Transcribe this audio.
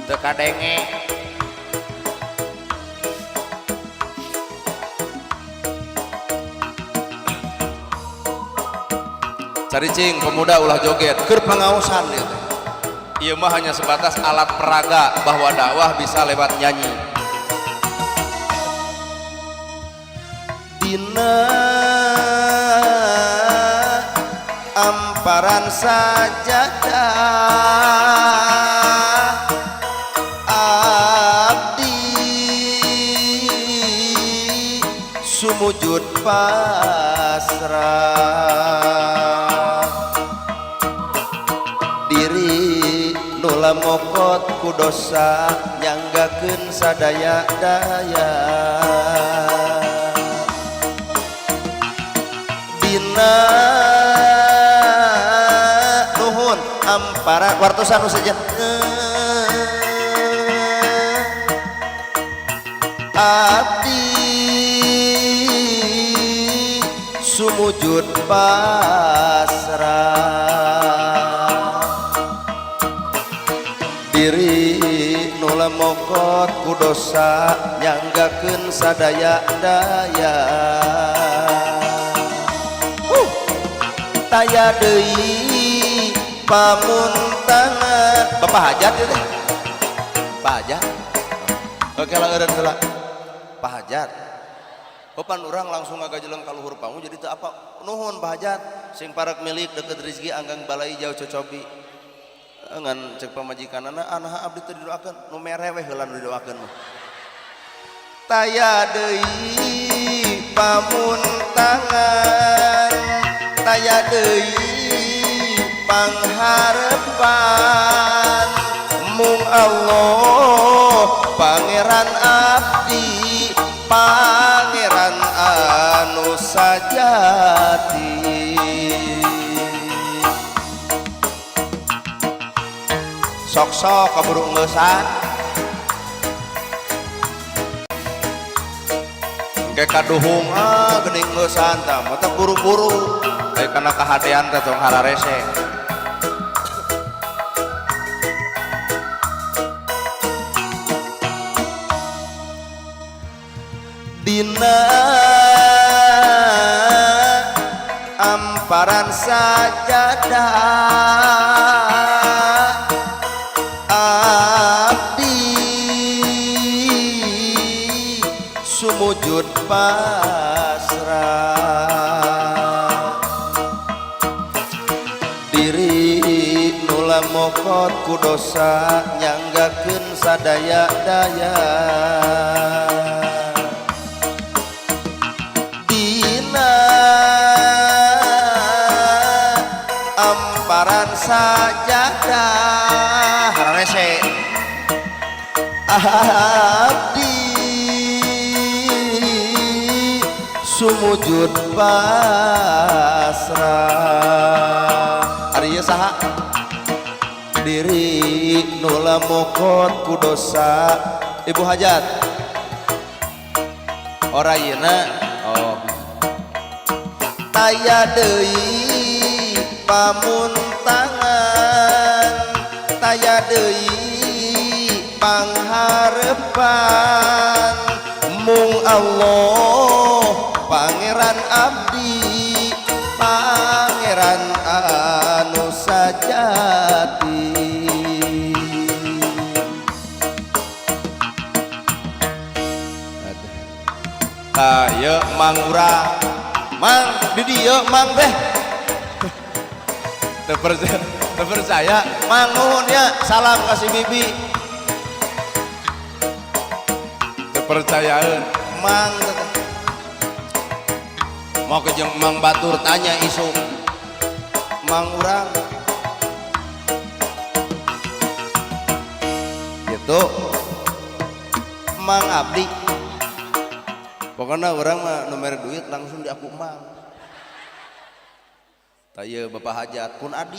teu kadenge. Caricing pemuda ulah joget keur pangaosan ieu teh. Ieu mah hanya sebatas alat peraga bahwa dakwah bisa lewat nyanyi. Dina amparan sajadah abdi sumujud pasrah diri nula mokot ku dosa nyanggakeun sadaya-daya dina nuhun amparan wartosan nu saja abdi sumujud pasrah diri nula mokot ku dosa nyanggakeun sadaya-daya taya deui pamuntangan Bapak Hajat itu teh Pak Hajat oke lah eureun heula Pak Hajat pan urang langsung ngagajeleng ka luhur pangu jadi teu apa nuhun Pak Hajat sing parek milik deket rezeki anggang balai jauh cocobi ngan cek pamajikanana anaha abdi teu didoakeun nu mere we heula nu didoakeun mah taya deui pamuntangan taya deui pangharepan mung Allah pangeran abdi pangeran anu sajati sok-sok kaburu ngeusan engke kaduhung geuning ngeusan tah mata buru-buru aya kana kahadean teh tong hararese dina amparan sajadah abdi sumujud pasrah diri nula mokot ku dosa nyanggakeun sadaya-daya amparan sajadah hararese abdi sumujud pasrah ari ieu saha diri nula mokot ku dosa Ibu Hajat ora yeuna oh taya deui pamuntangan taya deui pangharepan mung Allah pangeran abdi pangeran anu sajati ayo mang urang mang di dieu mang teh teu percaya mang nuhun ya salam kasih bibi teu percayaan mang mau ke jeung mang batur tanya isu mang urang gitu mang abdi pokoknya orang mah nomor duit langsung di aku mang taya Bapak Hajat pun adi